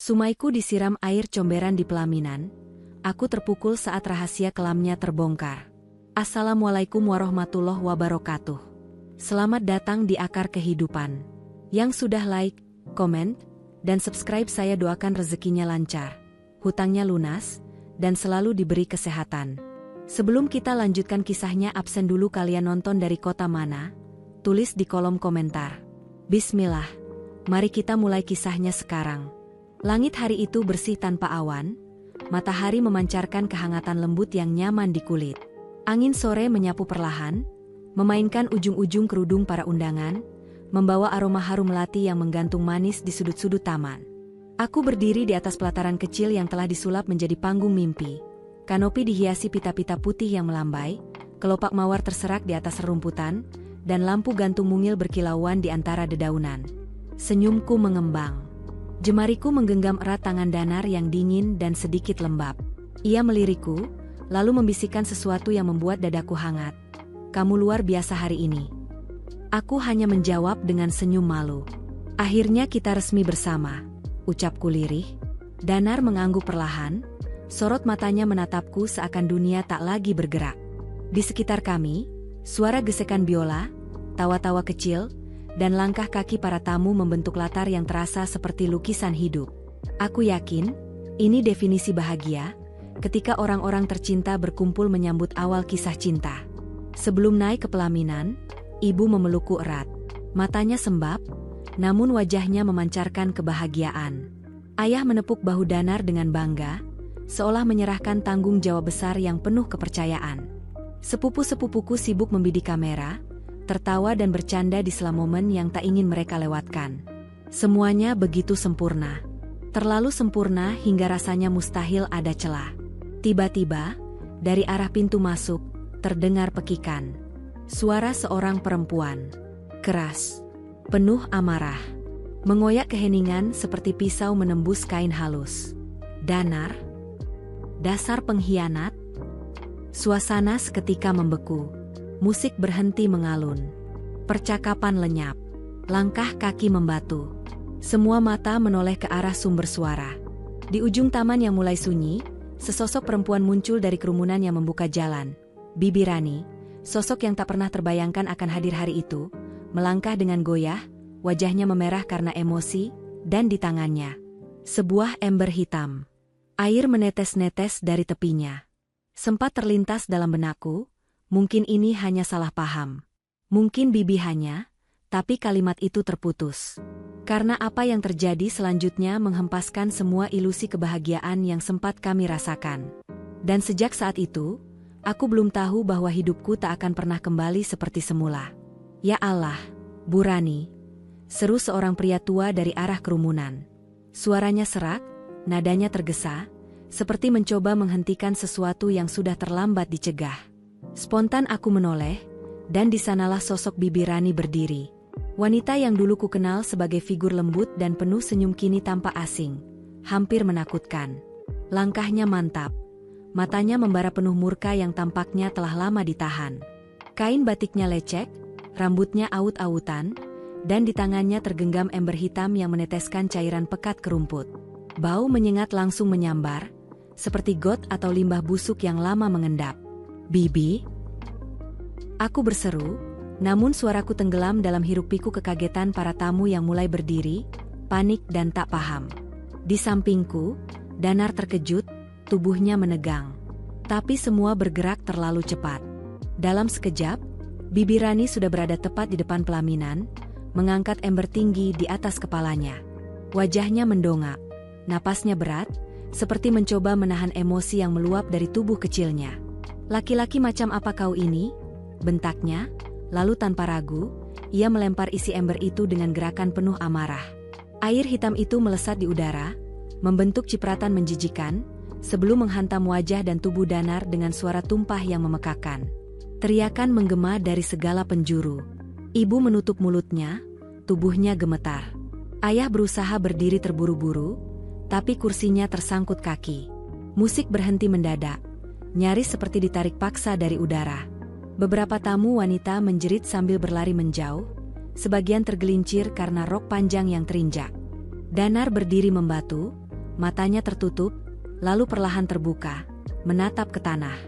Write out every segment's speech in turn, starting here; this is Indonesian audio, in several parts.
Sumaiku disiram air comberan di pelaminan. Aku terpukul saat rahasia kelamnya terbongkar. Assalamualaikum warahmatullahi wabarakatuh. Selamat datang di Akar Kehidupan. Yang sudah like, komen, dan subscribe saya doakan rezekinya lancar, hutangnya lunas, dan selalu diberi kesehatan. Sebelum kita lanjutkan kisahnya, absen dulu kalian nonton dari kota mana? Tulis di kolom komentar. Bismillah, mari kita mulai kisahnya sekarang. Langit hari itu bersih tanpa awan, matahari memancarkan kehangatan lembut yang nyaman di kulit. Angin sore menyapu perlahan, memainkan ujung-ujung kerudung para undangan, membawa aroma harum melati yang menggantung manis di sudut-sudut taman. Aku berdiri di atas pelataran kecil yang telah disulap menjadi panggung mimpi. Kanopi dihiasi pita-pita putih yang melambai, kelopak mawar terserak di atas rerumputan, dan lampu gantung mungil berkilauan di antara dedaunan. Senyumku mengembang. Jemariku menggenggam erat tangan Danar yang dingin dan sedikit lembab. Ia melirikku, lalu membisikkan sesuatu yang membuat dadaku hangat. Kamu luar biasa hari ini. Aku hanya menjawab dengan senyum malu. Akhirnya kita resmi bersama, ucapku lirih. Danar mengangguk perlahan, sorot matanya menatapku seakan dunia tak lagi bergerak. Di sekitar kami, suara gesekan biola, tawa-tawa kecil, dan langkah kaki para tamu membentuk latar yang terasa seperti lukisan hidup. Aku yakin, ini definisi bahagia, ketika orang-orang tercinta berkumpul menyambut awal kisah cinta. Sebelum naik ke pelaminan, ibu memelukku erat. Matanya sembab, namun wajahnya memancarkan kebahagiaan. Ayah menepuk bahu Danar dengan bangga, seolah menyerahkan tanggung jawab besar yang penuh kepercayaan. Sepupu-sepupuku sibuk membidik kamera, tertawa dan bercanda di sela momen yang tak ingin mereka lewatkan. Semuanya begitu sempurna. Terlalu sempurna hingga rasanya mustahil ada celah. Tiba-tiba, dari arah pintu masuk, terdengar pekikan. Suara seorang perempuan. Keras. Penuh amarah. Mengoyak keheningan seperti pisau menembus kain halus. Danar. Dasar pengkhianat. Suasana seketika membeku. Musik berhenti mengalun. Percakapan lenyap. Langkah kaki membatu. Semua mata menoleh ke arah sumber suara. Di ujung taman yang mulai sunyi, sesosok perempuan muncul dari kerumunan yang membuka jalan. Bibi Rani, sosok yang tak pernah terbayangkan akan hadir hari itu, melangkah dengan goyah, wajahnya memerah karena emosi, dan di tangannya sebuah ember hitam. Air menetes-netes dari tepinya. Sempat terlintas dalam benakku, mungkin ini hanya salah paham. Mungkin Bibi hanya, tapi kalimat itu terputus. Karena apa yang terjadi selanjutnya menghempaskan semua ilusi kebahagiaan yang sempat kami rasakan. Dan sejak saat itu, aku belum tahu bahwa hidupku tak akan pernah kembali seperti semula. Ya Allah, Bu Rani, seru seorang pria tua dari arah kerumunan. Suaranya serak, nadanya tergesa, seperti mencoba menghentikan sesuatu yang sudah terlambat dicegah. Spontan aku menoleh, dan di sanalah sosok Bibi Rani berdiri. Wanita yang dulu ku kenal sebagai figur lembut dan penuh senyum kini tampak asing, hampir menakutkan. Langkahnya mantap, matanya membara penuh murka yang tampaknya telah lama ditahan. Kain batiknya lecek, rambutnya aut-autan, dan di tangannya tergenggam ember hitam yang meneteskan cairan pekat ke rumput. Bau menyengat langsung menyambar, seperti got atau limbah busuk yang lama mengendap. Bibi? Aku berseru, namun suaraku tenggelam dalam hiruk-pikuk kekagetan para tamu yang mulai berdiri, panik dan tak paham. Di sampingku, Danar terkejut, tubuhnya menegang. Tapi semua bergerak terlalu cepat. Dalam sekejap, Bibi Rani sudah berada tepat di depan pelaminan, mengangkat ember tinggi di atas kepalanya. Wajahnya mendongak, napasnya berat, seperti mencoba menahan emosi yang meluap dari tubuh kecilnya. Laki-laki macam apa kau ini? Bentaknya, lalu tanpa ragu, ia melempar isi ember itu dengan gerakan penuh amarah. Air hitam itu melesat di udara, membentuk cipratan menjijikan, sebelum menghantam wajah dan tubuh Danar dengan suara tumpah yang memekakan. Teriakan menggema dari segala penjuru. Ibu menutup mulutnya, tubuhnya gemetar. Ayah berusaha berdiri terburu-buru, tapi kursinya tersangkut kaki. Musik berhenti mendadak. Nyaris seperti ditarik paksa dari udara. Beberapa tamu wanita menjerit sambil berlari menjauh, sebagian tergelincir karena rok panjang yang terinjak. Danar berdiri membatu, matanya tertutup, lalu perlahan terbuka, menatap ke tanah.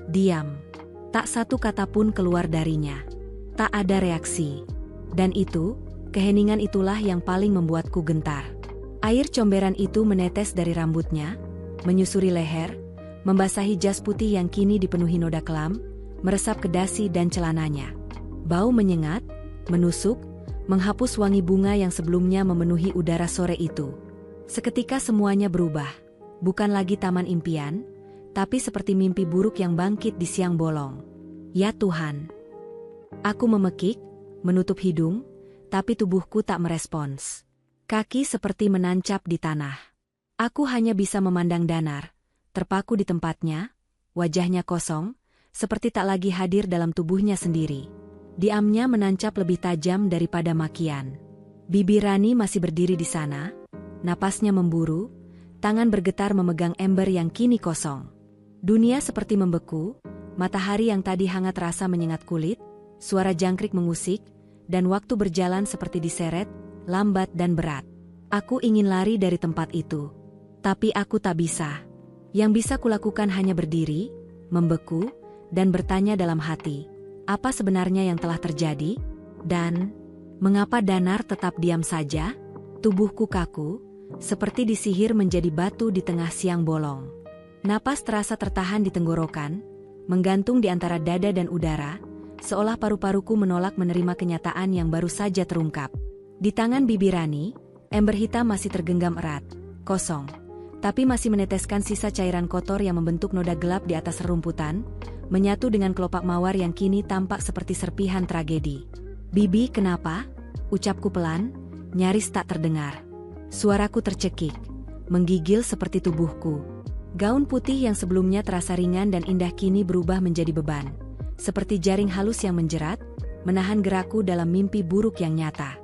Diam. Tak satu kata pun keluar darinya. Tak ada reaksi. Dan itu, keheningan itulah yang paling membuatku gentar. Air comberan itu menetes dari rambutnya, menyusuri leher, membasahi jas putih yang kini dipenuhi noda kelam, meresap ke dasi dan celananya. Bau menyengat, menusuk, menghapus wangi bunga yang sebelumnya memenuhi udara sore itu. Seketika semuanya berubah. Bukan lagi taman impian, tapi seperti mimpi buruk yang bangkit di siang bolong. Ya Tuhan. Aku memekik, menutup hidung, tapi tubuhku tak merespons. Kaki seperti menancap di tanah. Aku hanya bisa memandang Danar, terpaku di tempatnya, wajahnya kosong, seperti tak lagi hadir dalam tubuhnya sendiri. Diamnya menancap lebih tajam daripada makian. Bibi Rani masih berdiri di sana, napasnya memburu, tangan bergetar memegang ember yang kini kosong. Dunia seperti membeku, matahari yang tadi hangat terasa menyengat kulit, suara jangkrik mengusik, dan waktu berjalan seperti diseret, lambat dan berat. Aku ingin lari dari tempat itu. Tapi aku tak bisa. Yang bisa kulakukan hanya berdiri, membeku, dan bertanya dalam hati. Apa sebenarnya yang telah terjadi? Dan, mengapa Danar tetap diam saja? Tubuhku kaku, seperti disihir menjadi batu di tengah siang bolong. Napas terasa tertahan di tenggorokan, menggantung di antara dada dan udara, seolah paru-paruku menolak menerima kenyataan yang baru saja terungkap. Di tangan Bibi Rani, ember hitam masih tergenggam erat, kosong, tapi masih meneteskan sisa cairan kotor yang membentuk noda gelap di atas rerumputan, menyatu dengan kelopak mawar yang kini tampak seperti serpihan tragedi. "Bibi, kenapa?" ucapku pelan, nyaris tak terdengar. Suaraku tercekik, menggigil seperti tubuhku. Gaun putih yang sebelumnya terasa ringan dan indah kini berubah menjadi beban. Seperti jaring halus yang menjerat, menahan gerakku dalam mimpi buruk yang nyata.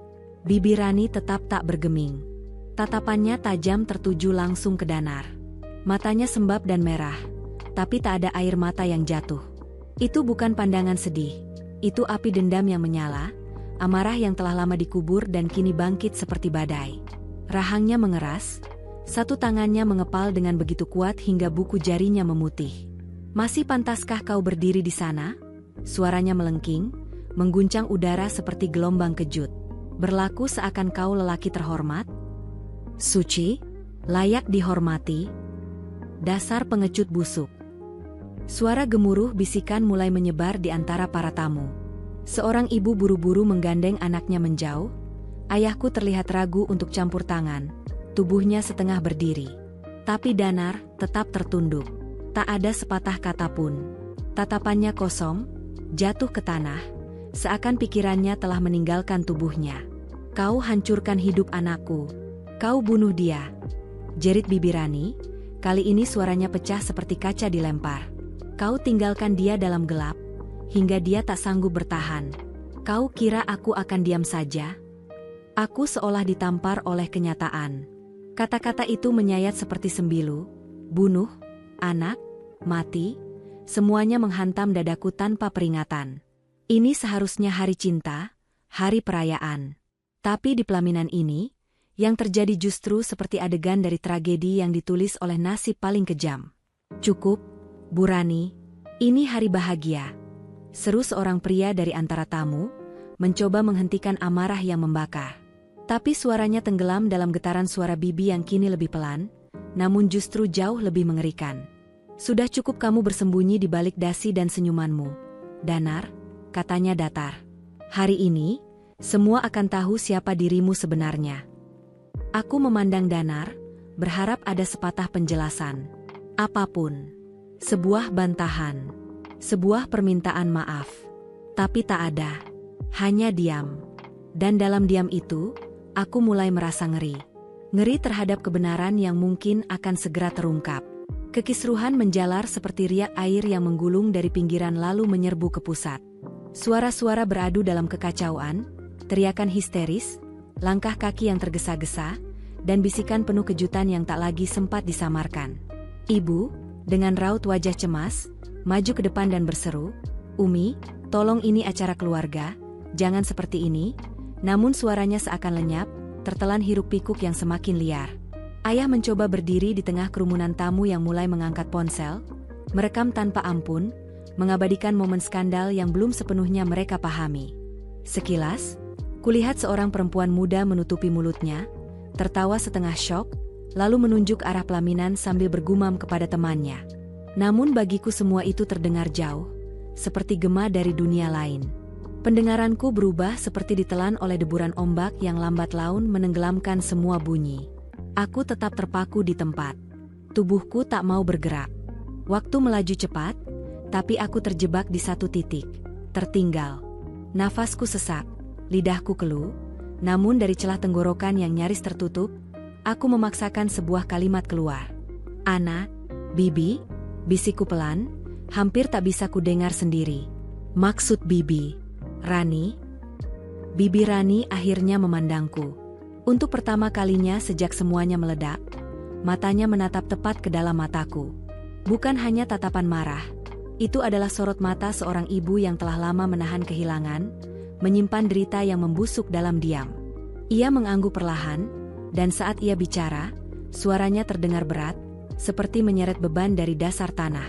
Bibi Rani tetap tak bergeming. Tatapannya tajam tertuju langsung ke Danar. Matanya sembab dan merah, tapi tak ada air mata yang jatuh. Itu bukan pandangan sedih. Itu api dendam yang menyala, amarah yang telah lama dikubur dan kini bangkit seperti badai. Rahangnya mengeras, satu tangannya mengepal dengan begitu kuat hingga buku jarinya memutih. "Masih pantaskah kau berdiri di sana?" Suaranya melengking, mengguncang udara seperti gelombang kejut. "Berlaku seakan kau lelaki terhormat? Suci? Layak dihormati? Dasar pengecut busuk." Suara gemuruh bisikan mulai menyebar di antara para tamu. Seorang ibu buru-buru menggandeng anaknya menjauh. Ayahku terlihat ragu untuk campur tangan, tubuhnya setengah berdiri. Tapi Danar tetap tertunduk. Tak ada sepatah kata pun. Tatapannya kosong, jatuh ke tanah, seakan pikirannya telah meninggalkan tubuhnya. "Kau hancurkan hidup anakku. Kau bunuh dia," jerit Bibi Rani. Kali ini suaranya pecah seperti kaca dilempar. "Kau tinggalkan dia dalam gelap, hingga dia tak sanggup bertahan. Kau kira aku akan diam saja?" Aku seolah ditampar oleh kenyataan. Kata-kata itu menyayat seperti sembilu. Bunuh, anak, mati, semuanya menghantam dadaku tanpa peringatan. Ini seharusnya hari cinta, hari perayaan. Tapi di pelaminan ini, yang terjadi justru seperti adegan dari tragedi yang ditulis oleh nasib paling kejam. "Cukup, Bu Rani, ini hari bahagia," seru seorang pria dari antara tamu, mencoba menghentikan amarah yang membakar. Tapi suaranya tenggelam dalam getaran suara Bibi yang kini lebih pelan, namun justru jauh lebih mengerikan. "Sudah cukup kamu bersembunyi di balik dasi dan senyumanmu, Danar," katanya datar. "Hari ini, semua akan tahu siapa dirimu sebenarnya." Aku memandang Danar, berharap ada sepatah penjelasan. Apapun. Sebuah bantahan. Sebuah permintaan maaf. Tapi tak ada. Hanya diam. Dan dalam diam itu, aku mulai merasa ngeri. Ngeri terhadap kebenaran yang mungkin akan segera terungkap. Kekisruhan menjalar seperti riak air yang menggulung dari pinggiran lalu menyerbu ke pusat. Suara-suara beradu dalam kekacauan, teriakan histeris, langkah kaki yang tergesa-gesa, dan bisikan penuh kejutan yang tak lagi sempat disamarkan. Ibu, dengan raut wajah cemas, maju ke depan dan berseru, "Umi, tolong ini acara keluarga, jangan seperti ini." Namun suaranya seakan lenyap, tertelan hiruk pikuk yang semakin liar. Ayah mencoba berdiri di tengah kerumunan tamu yang mulai mengangkat ponsel, merekam tanpa ampun, mengabadikan momen skandal yang belum sepenuhnya mereka pahami. Sekilas, kulihat seorang perempuan muda menutupi mulutnya, tertawa setengah syok, lalu menunjuk arah pelaminan sambil bergumam kepada temannya. Namun bagiku semua itu terdengar jauh, seperti gema dari dunia lain. Pendengaranku berubah seperti ditelan oleh deburan ombak yang lambat laun menenggelamkan semua bunyi. Aku tetap terpaku di tempat. Tubuhku tak mau bergerak. Waktu melaju cepat, tapi aku terjebak di satu titik. Tertinggal. Nafasku sesak, lidahku keluh, namun dari celah tenggorokan yang nyaris tertutup, aku memaksakan sebuah kalimat keluar. "Ana, Bibi," bisikku pelan, hampir tak bisa kudengar sendiri. "Maksud Bibi, Rani?" Bibi Rani akhirnya memandangku. Untuk pertama kalinya sejak semuanya meledak, matanya menatap tepat ke dalam mataku. Bukan hanya tatapan marah, itu adalah sorot mata seorang ibu yang telah lama menahan kehilangan, menyimpan derita yang membusuk dalam diam. Ia mengangguk perlahan, dan saat ia bicara, suaranya terdengar berat, seperti menyeret beban dari dasar tanah.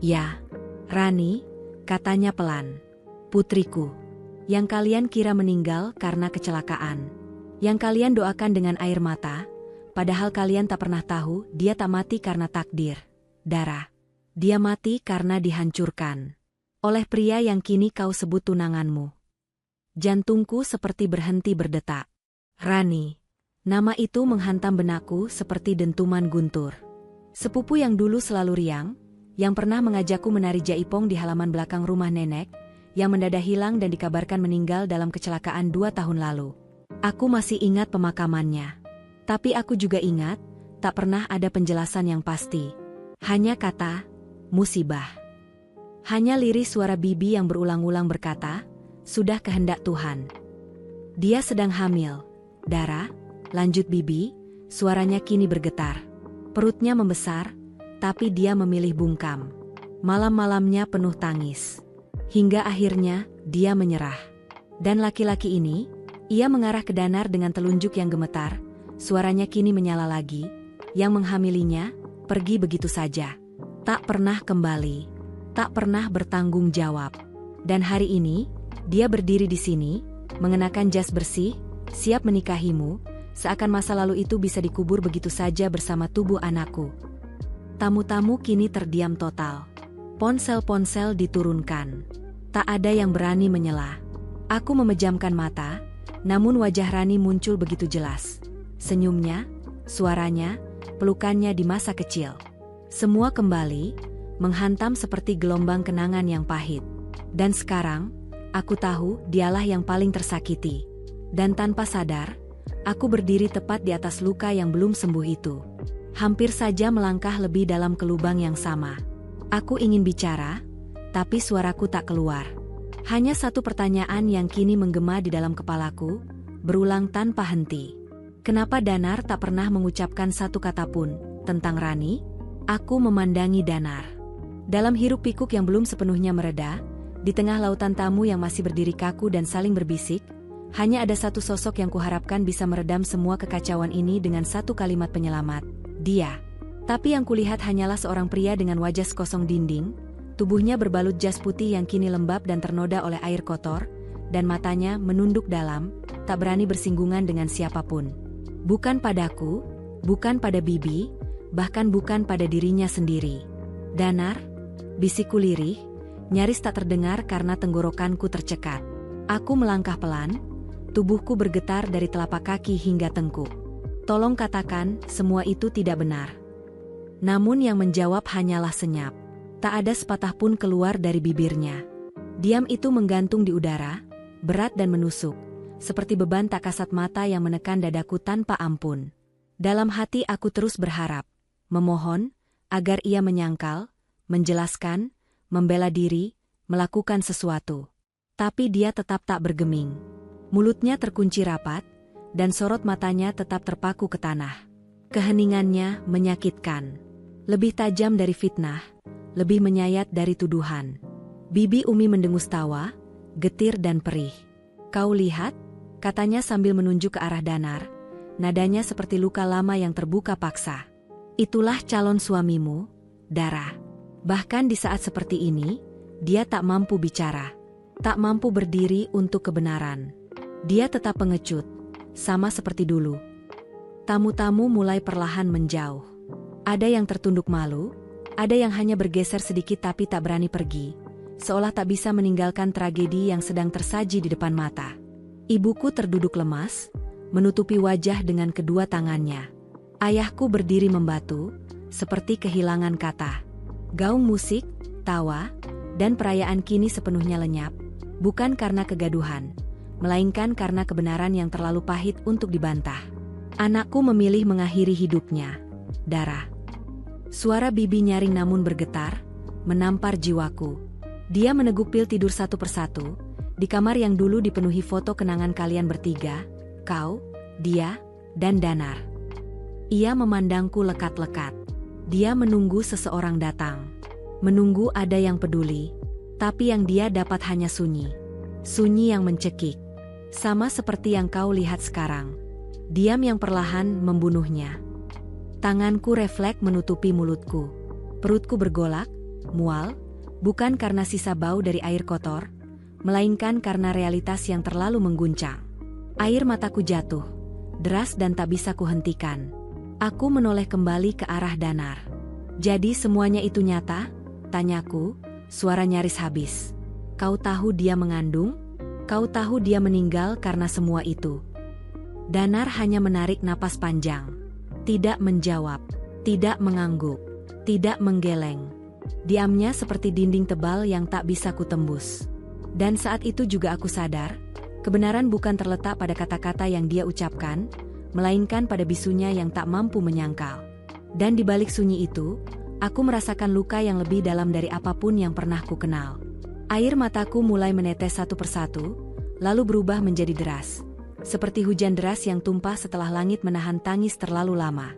"Ya, Rani," katanya pelan. "Putriku, yang kalian kira meninggal karena kecelakaan. Yang kalian doakan dengan air mata, padahal kalian tak pernah tahu dia tak mati karena takdir, Dara. Dia mati karena dihancurkan oleh pria yang kini kau sebut tunanganmu." Jantungku seperti berhenti berdetak. Rani. Nama itu menghantam benakku seperti dentuman guntur. Sepupu yang dulu selalu riang, yang pernah mengajakku menari jaipong di halaman belakang rumah nenek, yang mendadak hilang dan dikabarkan meninggal dalam kecelakaan 2 tahun lalu. Aku masih ingat pemakamannya. Tapi aku juga ingat, tak pernah ada penjelasan yang pasti. Hanya kata, musibah. Hanya lirik suara Bibi yang berulang-ulang berkata, "Sudah kehendak Tuhan." "Dia sedang hamil, Dara," lanjut Bibi, suaranya kini bergetar. Perutnya membesar, tapi dia memilih bungkam. Malam-malamnya penuh tangis. Hingga akhirnya, dia menyerah. Dan laki-laki ini, ia mengarah ke Danar dengan telunjuk yang gemetar, suaranya kini menyala lagi, yang menghamilinya, pergi begitu saja. Tak pernah kembali, tak pernah bertanggung jawab. Dan hari ini, dia berdiri di sini, mengenakan jas bersih, siap menikahimu, seakan masa lalu itu bisa dikubur begitu saja bersama tubuh anakku. Tamu-tamu kini terdiam total. Ponsel-ponsel diturunkan. Tak ada yang berani menyela. Aku memejamkan mata, namun wajah Rani muncul begitu jelas. Senyumnya, suaranya, pelukannya di masa kecil. Semua kembali, menghantam seperti gelombang kenangan yang pahit. Dan sekarang, aku tahu dialah yang paling tersakiti. Dan tanpa sadar, aku berdiri tepat di atas luka yang belum sembuh itu. Hampir saja melangkah lebih dalam ke lubang yang sama. Aku ingin bicara, tapi suaraku tak keluar. Hanya satu pertanyaan yang kini menggema di dalam kepalaku, berulang tanpa henti. Kenapa Danar tak pernah mengucapkan satu kata pun tentang Rani? Aku memandangi Danar. Dalam hiruk pikuk yang belum sepenuhnya mereda, di tengah lautan tamu yang masih berdiri kaku dan saling berbisik, hanya ada satu sosok yang kuharapkan bisa meredam semua kekacauan ini dengan satu kalimat penyelamat. Dia. Tapi yang kulihat hanyalah seorang pria dengan wajah sekosong dinding, tubuhnya berbalut jas putih yang kini lembab dan ternoda oleh air kotor, dan matanya menunduk dalam, tak berani bersinggungan dengan siapapun. Bukan padaku, bukan pada Bibi, bahkan bukan pada dirinya sendiri. "Danar," bisikku lirih, nyaris tak terdengar karena tenggorokanku tercekat. Aku melangkah pelan, tubuhku bergetar dari telapak kaki hingga tengkuk. "Tolong katakan, semua itu tidak benar." Namun yang menjawab hanyalah senyap. Tak ada sepatah pun keluar dari bibirnya. Diam itu menggantung di udara, berat dan menusuk, seperti beban tak kasat mata yang menekan dadaku tanpa ampun. Dalam hati aku terus berharap, memohon, agar ia menyangkal, menjelaskan, membela diri, melakukan sesuatu. Tapi dia tetap tak bergeming. Mulutnya terkunci rapat, dan sorot matanya tetap terpaku ke tanah. Keheningannya menyakitkan. Lebih tajam dari fitnah, lebih menyayat dari tuduhan. Bibi Umi mendengus tawa, getir dan perih. "Kau lihat?" katanya sambil menunjuk ke arah Danar, nadanya seperti luka lama yang terbuka paksa. Itulah calon suamimu, Dara. Bahkan di saat seperti ini, dia tak mampu bicara. Tak mampu berdiri untuk kebenaran. Dia tetap pengecut, sama seperti dulu. Tamu-tamu mulai perlahan menjauh. Ada yang tertunduk malu, ada yang hanya bergeser sedikit tapi tak berani pergi, seolah tak bisa meninggalkan tragedi yang sedang tersaji di depan mata. Ibuku terduduk lemas, menutupi wajah dengan kedua tangannya. Ayahku berdiri membatu, seperti kehilangan kata. Gaung musik, tawa, dan perayaan kini sepenuhnya lenyap, bukan karena kegaduhan, melainkan karena kebenaran yang terlalu pahit untuk dibantah. Anakku memilih mengakhiri hidupnya, Dara. Suara bibi nyaring namun bergetar, menampar jiwaku. Dia meneguk pil tidur satu persatu, di kamar yang dulu dipenuhi foto kenangan kalian bertiga, kau, dia, dan Danar. Ia memandangku lekat-lekat. Dia menunggu seseorang datang. Menunggu ada yang peduli, tapi yang dia dapat hanya sunyi. Sunyi yang mencekik. Sama seperti yang kau lihat sekarang. Diam yang perlahan membunuhnya. Tanganku refleks menutupi mulutku. Perutku bergolak, mual, bukan karena sisa bau dari air kotor, melainkan karena realitas yang terlalu mengguncang. Air mataku jatuh, deras dan tak bisa kuhentikan. Aku menoleh kembali ke arah Danar. Jadi semuanya itu nyata? Tanyaku, suara nyaris habis. Kau tahu dia mengandung? Kau tahu dia meninggal karena semua itu? Danar hanya menarik napas panjang. Tidak menjawab, tidak mengangguk, tidak menggeleng. Diamnya seperti dinding tebal yang tak bisa kutembus. Dan saat itu juga aku sadar, kebenaran bukan terletak pada kata-kata yang dia ucapkan, melainkan pada bisunya yang tak mampu menyangkal. Dan di balik sunyi itu, aku merasakan luka yang lebih dalam dari apapun yang pernah ku kenal. Air mataku mulai menetes satu persatu, lalu berubah menjadi deras. Seperti hujan deras yang tumpah setelah langit menahan tangis terlalu lama.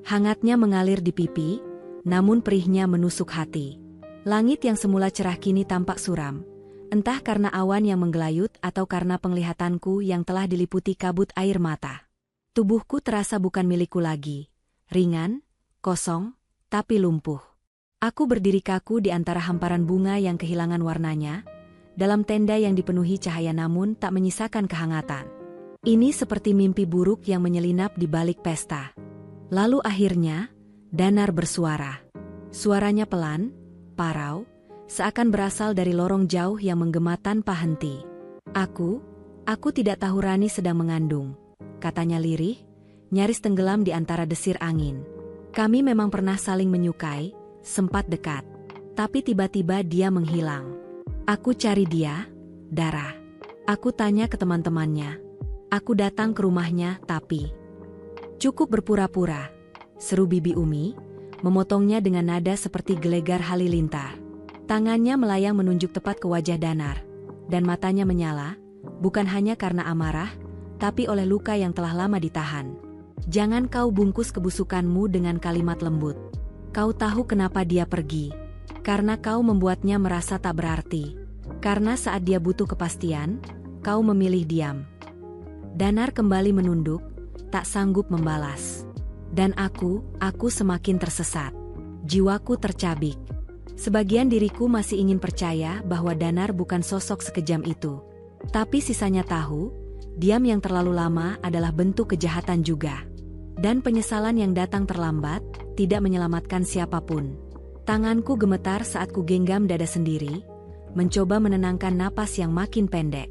Hangatnya mengalir di pipi, namun perihnya menusuk hati. Langit yang semula cerah kini tampak suram. Entah karena awan yang menggelayut atau karena penglihatanku yang telah diliputi kabut air mata. Tubuhku terasa bukan milikku lagi. Ringan, kosong, tapi lumpuh. Aku berdiri kaku di antara hamparan bunga yang kehilangan warnanya, dalam tenda yang dipenuhi cahaya namun tak menyisakan kehangatan. Ini seperti mimpi buruk yang menyelinap di balik pesta. Lalu akhirnya, Danar bersuara. Suaranya pelan, parau, seakan berasal dari lorong jauh yang menggema tanpa henti. Aku tidak tahu Rani sedang mengandung, katanya lirih, nyaris tenggelam di antara desir angin. Kami memang pernah saling menyukai, sempat dekat. Tapi tiba-tiba dia menghilang. Aku cari dia, Dara. Aku tanya ke teman-temannya. Aku datang ke rumahnya, tapi... Cukup berpura-pura, seru Bibi Umi, memotongnya dengan nada seperti gelegar halilintar. Tangannya melayang menunjuk tepat ke wajah Danar, dan matanya menyala, bukan hanya karena amarah, tapi oleh luka yang telah lama ditahan. Jangan kau bungkus kebusukanmu dengan kalimat lembut. Kau tahu kenapa dia pergi? Karena kau membuatnya merasa tak berarti. Karena saat dia butuh kepastian, kau memilih diam. Danar kembali menunduk, tak sanggup membalas. Dan aku semakin tersesat. Jiwaku tercabik. Sebagian diriku masih ingin percaya bahwa Danar bukan sosok sekejam itu. Tapi sisanya tahu, diam yang terlalu lama adalah bentuk kejahatan juga. Dan penyesalan yang datang terlambat, tidak menyelamatkan siapapun. Tanganku gemetar saat ku genggam dada sendiri, mencoba menenangkan napas yang makin pendek.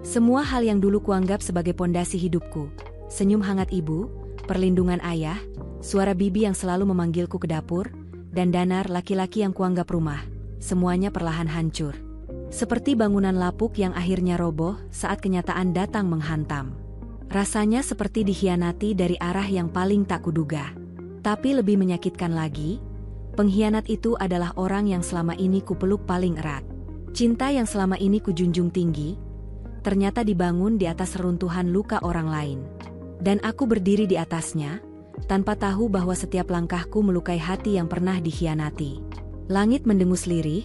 Semua hal yang dulu kuanggap sebagai pondasi hidupku, senyum hangat ibu, perlindungan ayah, suara bibi yang selalu memanggilku ke dapur, dan Danar laki-laki yang kuanggap rumah, semuanya perlahan hancur. Seperti bangunan lapuk yang akhirnya roboh saat kenyataan datang menghantam. Rasanya seperti dikhianati dari arah yang paling tak kuduga. Tapi lebih menyakitkan lagi, pengkhianat itu adalah orang yang selama ini kupeluk paling erat. Cinta yang selama ini kujunjung tinggi, ternyata dibangun di atas reruntuhan luka orang lain. Dan aku berdiri di atasnya, tanpa tahu bahwa setiap langkahku melukai hati yang pernah dikhianati. Langit mendengus lirih,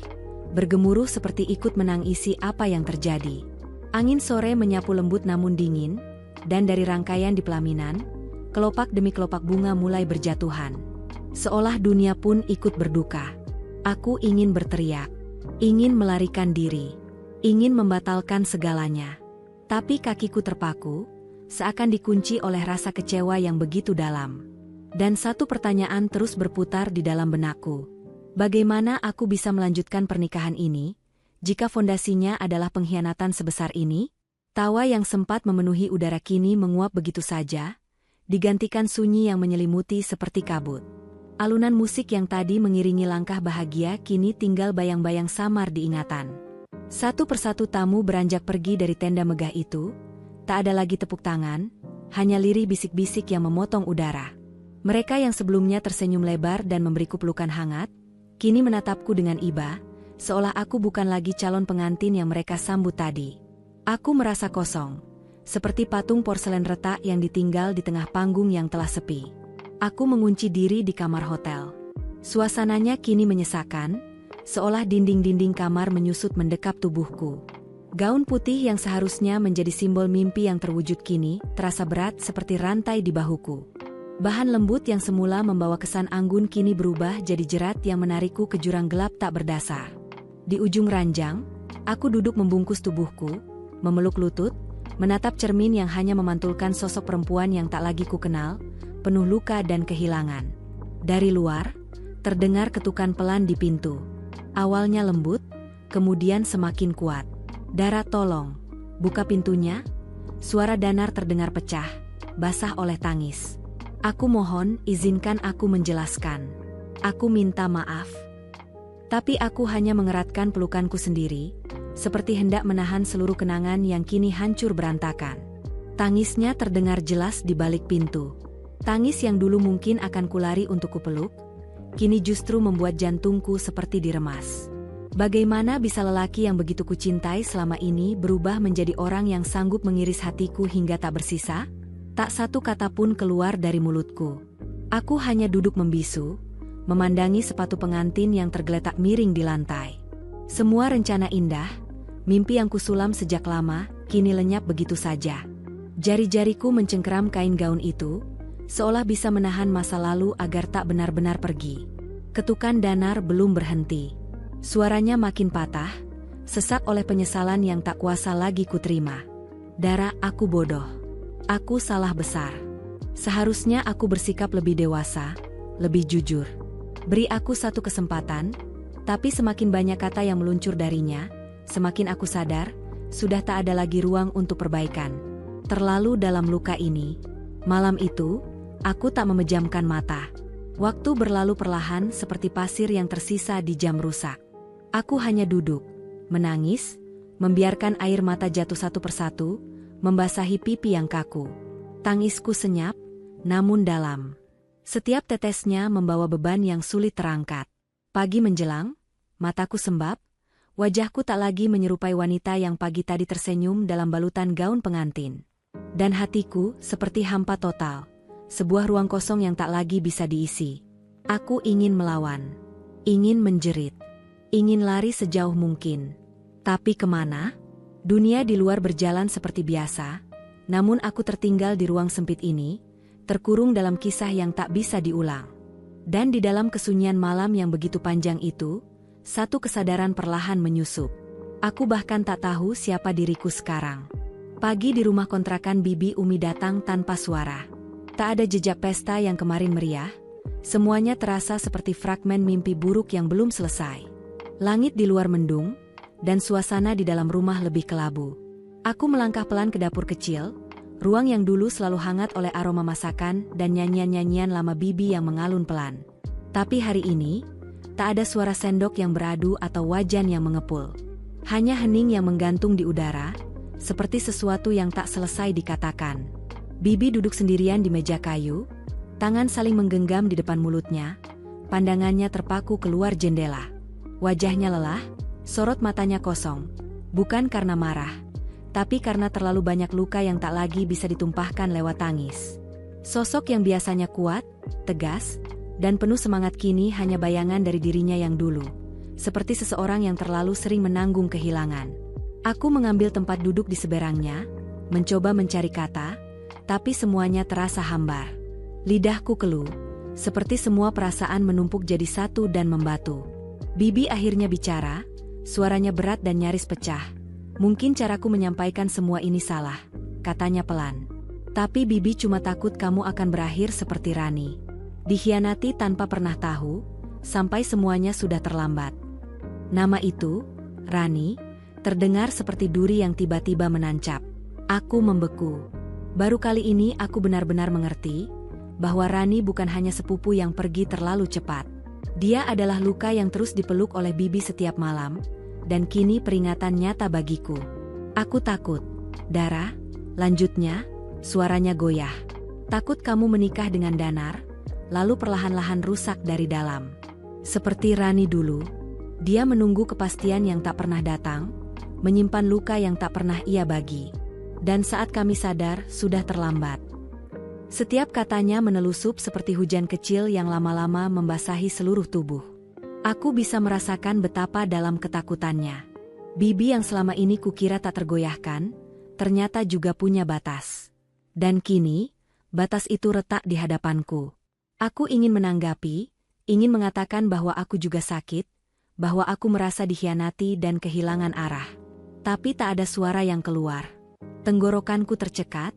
bergemuruh seperti ikut menangisi apa yang terjadi. Angin sore menyapu lembut namun dingin, dan dari rangkaian di pelaminan, Kelopak demi kelopak bunga mulai berjatuhan. Seolah dunia pun ikut berduka. Aku ingin berteriak, ingin melarikan diri, ingin membatalkan segalanya. Tapi kakiku terpaku, seakan dikunci oleh rasa kecewa yang begitu dalam. Dan satu pertanyaan terus berputar di dalam benakku. Bagaimana aku bisa melanjutkan pernikahan ini, jika fondasinya adalah pengkhianatan sebesar ini? Tawa yang sempat memenuhi udara kini menguap begitu saja, digantikan sunyi yang menyelimuti seperti kabut. Alunan musik yang tadi mengiringi langkah bahagia kini tinggal bayang-bayang samar di ingatan. Satu persatu tamu beranjak pergi dari tenda megah itu, tak ada lagi tepuk tangan, hanya lirih bisik-bisik yang memotong udara. Mereka yang sebelumnya tersenyum lebar dan memberiku pelukan hangat, kini menatapku dengan iba, seolah aku bukan lagi calon pengantin yang mereka sambut tadi. Aku merasa kosong, seperti patung porselen retak yang ditinggal di tengah panggung yang telah sepi. Aku mengunci diri di kamar hotel. Suasananya kini menyesakan, seolah dinding-dinding kamar menyusut mendekap tubuhku. Gaun putih yang seharusnya menjadi simbol mimpi yang terwujud kini, terasa berat seperti rantai di bahuku. Bahan lembut yang semula membawa kesan anggun kini berubah jadi jerat yang menarikku ke jurang gelap tak berdasar. Di ujung ranjang, aku duduk membungkus tubuhku, memeluk lutut, menatap cermin yang hanya memantulkan sosok perempuan yang tak lagi ku kenal, penuh luka dan kehilangan. Dari luar, terdengar ketukan pelan di pintu. Awalnya lembut, kemudian semakin kuat. "Dara, tolong, buka pintunya." Suara Danar terdengar pecah, basah oleh tangis. "Aku mohon, izinkan aku menjelaskan. Aku minta maaf." Tapi aku hanya mengeratkan pelukanku sendiri, seperti hendak menahan seluruh kenangan yang kini hancur berantakan. Tangisnya terdengar jelas di balik pintu. Tangis yang dulu mungkin akan kulari untuk kupeluk, kini justru membuat jantungku seperti diremas. Bagaimana bisa lelaki yang begitu kucintai selama ini berubah menjadi orang yang sanggup mengiris hatiku hingga tak bersisa? Tak satu kata pun keluar dari mulutku. Aku hanya duduk membisu, memandangi sepatu pengantin yang tergeletak miring di lantai. Semua rencana indah, mimpi yang kusulam sejak lama, kini lenyap begitu saja. Jari-jariku mencengkeram kain gaun itu, seolah bisa menahan masa lalu agar tak benar-benar pergi. Ketukan Danar belum berhenti. Suaranya makin patah, sesak oleh penyesalan yang tak kuasa lagi kuterima. "Dara, aku bodoh. Aku salah besar. Seharusnya aku bersikap lebih dewasa, lebih jujur. Beri aku satu kesempatan." Tapi semakin banyak kata yang meluncur darinya, semakin aku sadar, sudah tak ada lagi ruang untuk perbaikan. Terlalu dalam luka ini. Malam itu, aku tak memejamkan mata. Waktu berlalu perlahan seperti pasir yang tersisa di jam rusak. Aku hanya duduk, menangis, membiarkan air mata jatuh satu persatu, membasahi pipi yang kaku. Tangisku senyap, namun dalam. Setiap tetesnya membawa beban yang sulit terangkat. Pagi menjelang, mataku sembab, wajahku tak lagi menyerupai wanita yang pagi tadi tersenyum dalam balutan gaun pengantin. Dan hatiku seperti hampa total, sebuah ruang kosong yang tak lagi bisa diisi. Aku ingin melawan, ingin menjerit, ingin lari sejauh mungkin. Tapi kemana? Dunia di luar berjalan seperti biasa, namun aku tertinggal di ruang sempit ini, terkurung dalam kisah yang tak bisa diulang. Dan di dalam kesunyian malam yang begitu panjang itu, satu kesadaran perlahan menyusup. Aku bahkan tak tahu siapa diriku sekarang. Pagi di rumah kontrakan Bibi Umi datang tanpa suara. Tak ada jejak pesta yang kemarin meriah, semuanya terasa seperti fragmen mimpi buruk yang belum selesai. Langit di luar mendung, dan suasana di dalam rumah lebih kelabu. Aku melangkah pelan ke dapur kecil, ruang yang dulu selalu hangat oleh aroma masakan dan nyanyian-nyanyian lama Bibi yang mengalun pelan. Tapi hari ini, tak ada suara sendok yang beradu atau wajan yang mengepul. Hanya hening yang menggantung di udara, seperti sesuatu yang tak selesai dikatakan. Bibi duduk sendirian di meja kayu, tangan saling menggenggam di depan mulutnya, pandangannya terpaku keluar jendela. Wajahnya lelah, sorot matanya kosong, bukan karena marah, tapi karena terlalu banyak luka yang tak lagi bisa ditumpahkan lewat tangis. Sosok yang biasanya kuat, tegas, dan penuh semangat kini hanya bayangan dari dirinya yang dulu, seperti seseorang yang terlalu sering menanggung kehilangan. Aku mengambil tempat duduk di seberangnya, mencoba mencari kata, tapi semuanya terasa hambar. Lidahku keluh, seperti semua perasaan menumpuk jadi satu dan membatu. Bibi akhirnya bicara, suaranya berat dan nyaris pecah. Mungkin caraku menyampaikan semua ini salah, katanya pelan. Tapi Bibi cuma takut kamu akan berakhir seperti Rani. Dikhianati tanpa pernah tahu, sampai semuanya sudah terlambat. Nama itu, Rani, terdengar seperti duri yang tiba-tiba menancap. Aku membeku. Baru kali ini aku benar-benar mengerti bahwa Rani bukan hanya sepupu yang pergi terlalu cepat. Dia adalah luka yang terus dipeluk oleh Bibi setiap malam, dan kini peringatan nyata bagiku. Aku takut. Dara, lanjutnya, suaranya goyah. Takut kamu menikah dengan Danar, lalu perlahan-lahan rusak dari dalam. Seperti Rani dulu, dia menunggu kepastian yang tak pernah datang, menyimpan luka yang tak pernah ia bagi. Dan saat kami sadar, sudah terlambat. Setiap katanya menelusup seperti hujan kecil yang lama-lama membasahi seluruh tubuh. Aku bisa merasakan betapa dalam ketakutannya. Bibi yang selama ini kukira tak tergoyahkan, ternyata juga punya batas. Dan kini, batas itu retak di hadapanku. Aku ingin menanggapi, ingin mengatakan bahwa aku juga sakit, bahwa aku merasa dikhianati dan kehilangan arah. Tapi tak ada suara yang keluar. Tenggorokanku tercekat,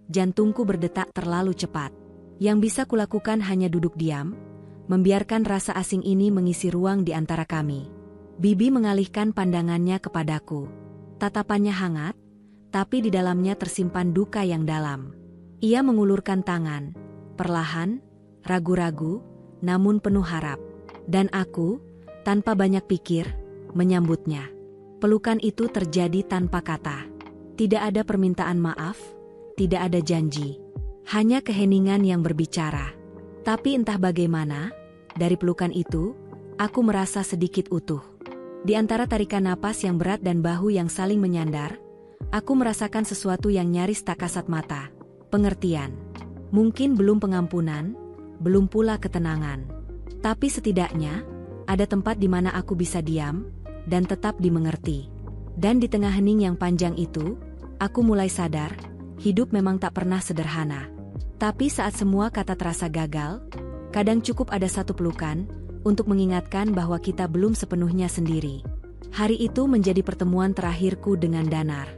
jantungku berdetak terlalu cepat. Yang bisa kulakukan hanya duduk diam, membiarkan rasa asing ini mengisi ruang di antara kami. Bibi mengalihkan pandangannya kepadaku. Tatapannya hangat, tapi di dalamnya tersimpan duka yang dalam. Ia mengulurkan tangan, perlahan, ragu-ragu, namun penuh harap. Dan aku, tanpa banyak pikir, menyambutnya. Pelukan itu terjadi tanpa kata. Tidak ada permintaan maaf, tidak ada janji. Hanya keheningan yang berbicara. Tapi entah bagaimana, dari pelukan itu, aku merasa sedikit utuh. Di antara tarikan napas yang berat dan bahu yang saling menyandar, aku merasakan sesuatu yang nyaris tak kasat mata. Pengertian. Mungkin belum pengampunan, belum pula ketenangan. Tapi setidaknya, ada tempat di mana aku bisa diam, dan tetap dimengerti. Dan di tengah hening yang panjang itu, aku mulai sadar, hidup memang tak pernah sederhana. Tapi saat semua kata terasa gagal, kadang cukup ada satu pelukan, untuk mengingatkan bahwa kita belum sepenuhnya sendiri. Hari itu menjadi pertemuan terakhirku dengan Danar.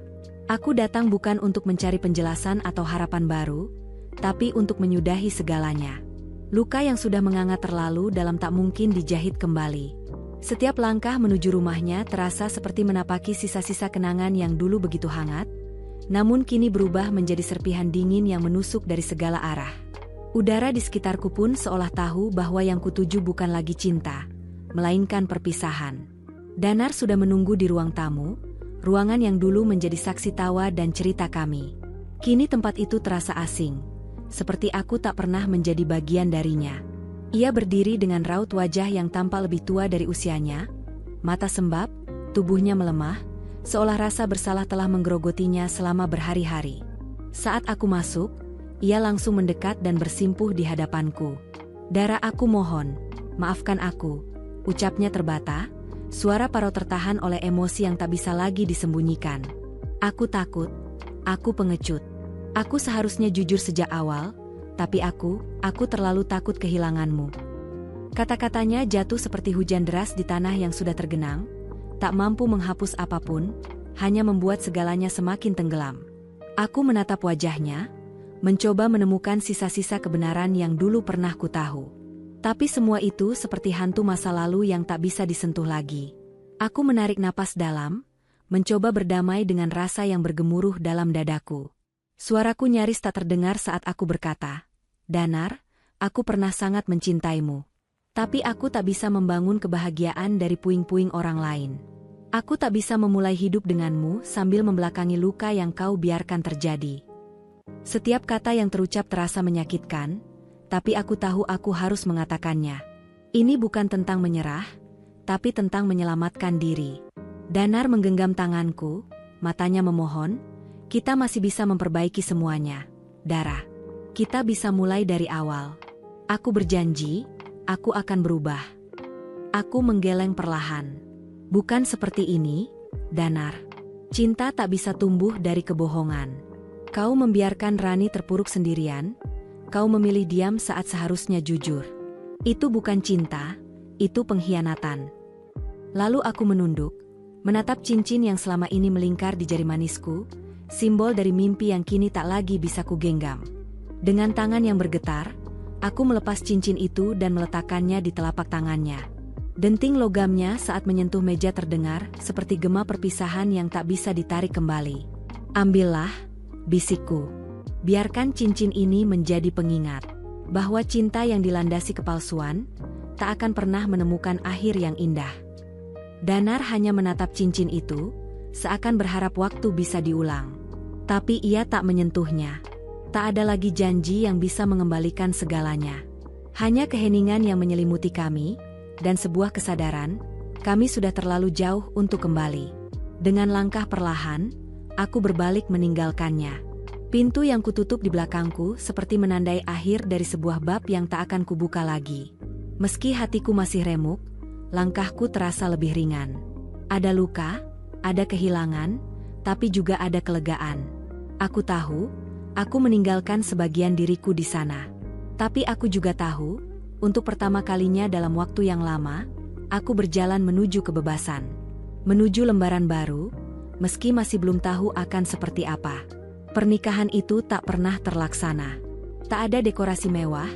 Aku datang bukan untuk mencari penjelasan atau harapan baru, tapi untuk menyudahi segalanya. Luka yang sudah mengangat terlalu dalam tak mungkin dijahit kembali. Setiap langkah menuju rumahnya terasa seperti menapaki sisa-sisa kenangan yang dulu begitu hangat, namun kini berubah menjadi serpihan dingin yang menusuk dari segala arah. Udara di sekitarku pun seolah tahu bahwa yang kutuju bukan lagi cinta, melainkan perpisahan. Danar sudah menunggu di ruang tamu, ruangan yang dulu menjadi saksi tawa dan cerita kami. Kini tempat itu terasa asing, seperti aku tak pernah menjadi bagian darinya. Ia berdiri dengan raut wajah yang tampak lebih tua dari usianya, mata sembab, tubuhnya melemah, seolah rasa bersalah telah menggerogotinya selama berhari-hari. Saat aku masuk, ia langsung mendekat dan bersimpuh di hadapanku. "Dara, aku mohon, maafkan aku," ucapnya terbata, suara parau tertahan oleh emosi yang tak bisa lagi disembunyikan. "Aku takut, aku pengecut. Aku seharusnya jujur sejak awal, tapi aku terlalu takut kehilanganmu." Kata-katanya jatuh seperti hujan deras di tanah yang sudah tergenang, tak mampu menghapus apapun, hanya membuat segalanya semakin tenggelam. Aku menatap wajahnya, mencoba menemukan sisa-sisa kebenaran yang dulu pernah kutahu. Tapi semua itu seperti hantu masa lalu yang tak bisa disentuh lagi. Aku menarik napas dalam, mencoba berdamai dengan rasa yang bergemuruh dalam dadaku. Suaraku nyaris tak terdengar saat aku berkata, "Danar, aku pernah sangat mencintaimu. Tapi aku tak bisa membangun kebahagiaan dari puing-puing orang lain. Aku tak bisa memulai hidup denganmu sambil membelakangi luka yang kau biarkan terjadi." Setiap kata yang terucap terasa menyakitkan, tapi aku tahu aku harus mengatakannya. Ini bukan tentang menyerah, tapi tentang menyelamatkan diri. Danar menggenggam tanganku, matanya memohon, "Kita masih bisa memperbaiki semuanya, Dara. Kita bisa mulai dari awal. Aku berjanji, aku akan berubah." Aku menggeleng perlahan. "Bukan seperti ini, Danar. Cinta tak bisa tumbuh dari kebohongan. Kau membiarkan Rani terpuruk sendirian, Kau memilih diam saat seharusnya jujur. Itu bukan cinta, itu pengkhianatan. Lalu aku menunduk, menatap cincin yang selama ini melingkar di jari manisku, simbol dari mimpi yang kini tak lagi bisa kugenggam. Dengan tangan yang bergetar, aku melepas cincin itu dan meletakkannya di telapak tangannya. Denting logamnya saat menyentuh meja terdengar seperti gema perpisahan yang tak bisa ditarik kembali. Ambillah, bisikku. Biarkan cincin ini menjadi pengingat bahwa cinta yang dilandasi kepalsuan tak akan pernah menemukan akhir yang indah. Danar hanya menatap cincin itu, seakan berharap waktu bisa diulang. Tapi ia tak menyentuhnya. Tak ada lagi janji yang bisa mengembalikan segalanya. Hanya keheningan yang menyelimuti kami, dan sebuah kesadaran, kami sudah terlalu jauh untuk kembali. Dengan langkah perlahan, aku berbalik meninggalkannya. Pintu yang kututup di belakangku seperti menandai akhir dari sebuah bab yang tak akan kubuka lagi. Meski hatiku masih remuk, langkahku terasa lebih ringan. Ada luka, ada kehilangan, tapi juga ada kelegaan. Aku tahu, aku meninggalkan sebagian diriku di sana. Tapi aku juga tahu, untuk pertama kalinya dalam waktu yang lama, aku berjalan menuju kebebasan. Menuju lembaran baru, meski masih belum tahu akan seperti apa. Pernikahan itu tak pernah terlaksana. Tak ada dekorasi mewah,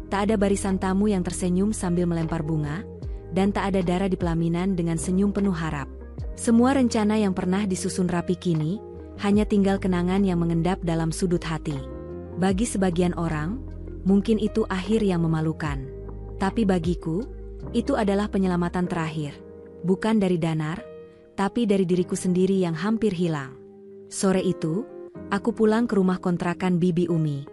tak ada barisan tamu yang tersenyum sambil melempar bunga, dan tak ada darah di pelaminan dengan senyum penuh harap. Semua rencana yang pernah disusun rapi kini, hanya tinggal kenangan yang mengendap dalam sudut hati. Bagi sebagian orang, mungkin itu akhir yang memalukan. Tapi bagiku, itu adalah penyelamatan terakhir. Bukan dari Danar, tapi dari diriku sendiri yang hampir hilang. Sore itu, aku pulang ke rumah kontrakan Bibi Umi.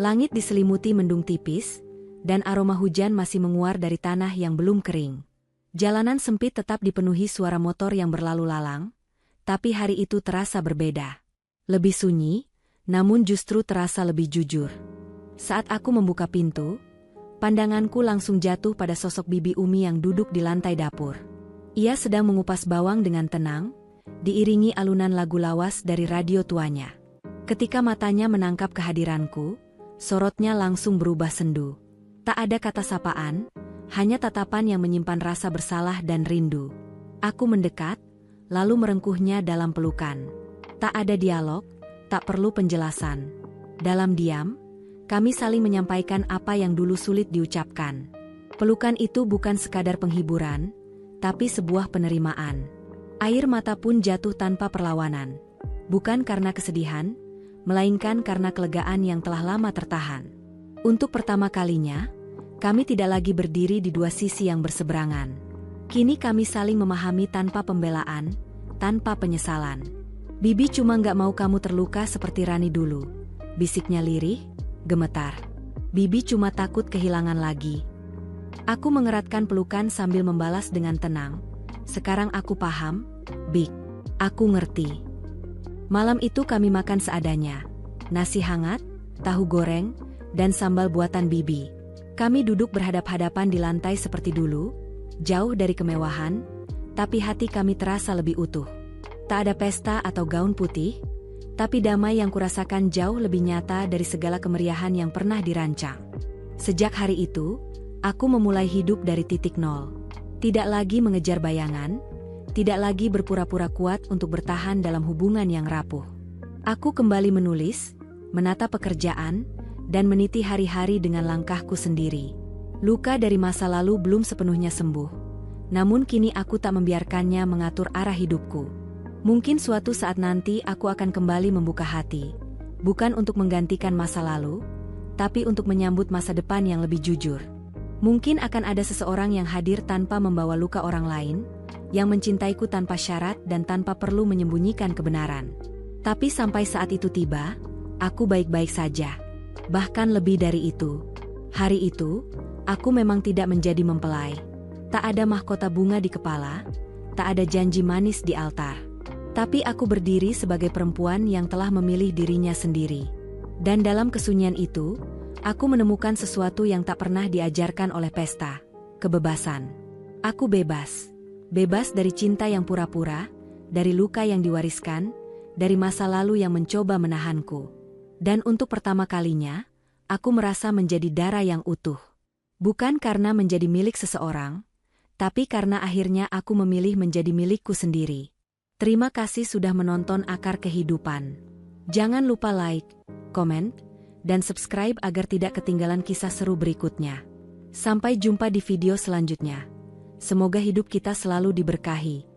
Langit diselimuti mendung tipis, dan aroma hujan masih menguar dari tanah yang belum kering. Jalanan sempit tetap dipenuhi suara motor yang berlalu lalang, tapi hari itu terasa berbeda. Lebih sunyi, namun justru terasa lebih jujur. Saat aku membuka pintu, pandanganku langsung jatuh pada sosok Bibi Umi yang duduk di lantai dapur. Ia sedang mengupas bawang dengan tenang, diiringi alunan lagu lawas dari radio tuanya. Ketika matanya menangkap kehadiranku, sorotnya langsung berubah sendu. Tak ada kata sapaan, hanya tatapan yang menyimpan rasa bersalah dan rindu. Aku mendekat, lalu merengkuhnya dalam pelukan. Tak ada dialog, tak perlu penjelasan. Dalam diam, kami saling menyampaikan apa yang dulu sulit diucapkan. Pelukan itu bukan sekadar penghiburan, tapi sebuah penerimaan. Air mata pun jatuh tanpa perlawanan. Bukan karena kesedihan, melainkan karena kelegaan yang telah lama tertahan. Untuk pertama kalinya, kami tidak lagi berdiri di dua sisi yang berseberangan. Kini kami saling memahami tanpa pembelaan, tanpa penyesalan. Bibi cuma nggak mau kamu terluka seperti Rani dulu, bisiknya lirih, gemetar. Bibi cuma takut kehilangan lagi. Aku mengeratkan pelukan sambil membalas dengan tenang. Sekarang aku paham, Bik. Aku ngerti. Malam itu kami makan seadanya. Nasi hangat, tahu goreng, dan sambal buatan Bibi. Kami duduk berhadap-hadapan di lantai seperti dulu, jauh dari kemewahan, tapi hati kami terasa lebih utuh. Tak ada pesta atau gaun putih, tapi damai yang kurasakan jauh lebih nyata dari segala kemeriahan yang pernah dirancang. Sejak hari itu, aku memulai hidup dari titik nol. Tidak lagi mengejar bayangan, tidak lagi berpura-pura kuat untuk bertahan dalam hubungan yang rapuh. Aku kembali menulis, menata pekerjaan, dan meniti hari-hari dengan langkahku sendiri. Luka dari masa lalu belum sepenuhnya sembuh, namun kini aku tak membiarkannya mengatur arah hidupku. Mungkin suatu saat nanti aku akan kembali membuka hati, bukan untuk menggantikan masa lalu, tapi untuk menyambut masa depan yang lebih jujur. Mungkin akan ada seseorang yang hadir tanpa membawa luka orang lain, yang mencintaiku tanpa syarat dan tanpa perlu menyembunyikan kebenaran. Tapi sampai saat itu tiba, aku baik-baik saja. Bahkan lebih dari itu. Hari itu, aku memang tidak menjadi mempelai. Tak ada mahkota bunga di kepala, tak ada janji manis di altar. Tapi aku berdiri sebagai perempuan yang telah memilih dirinya sendiri. Dan dalam kesunyian itu, aku menemukan sesuatu yang tak pernah diajarkan oleh pesta. Kebebasan. Aku bebas. Bebas dari cinta yang pura-pura, dari luka yang diwariskan, dari masa lalu yang mencoba menahanku. Dan untuk pertama kalinya, aku merasa menjadi darah yang utuh. Bukan karena menjadi milik seseorang, tapi karena akhirnya aku memilih menjadi milikku sendiri. Terima kasih sudah menonton Akar Kehidupan. Jangan lupa like, komen, dan subscribe agar tidak ketinggalan kisah seru berikutnya. Sampai jumpa di video selanjutnya. Semoga hidup kita selalu diberkahi.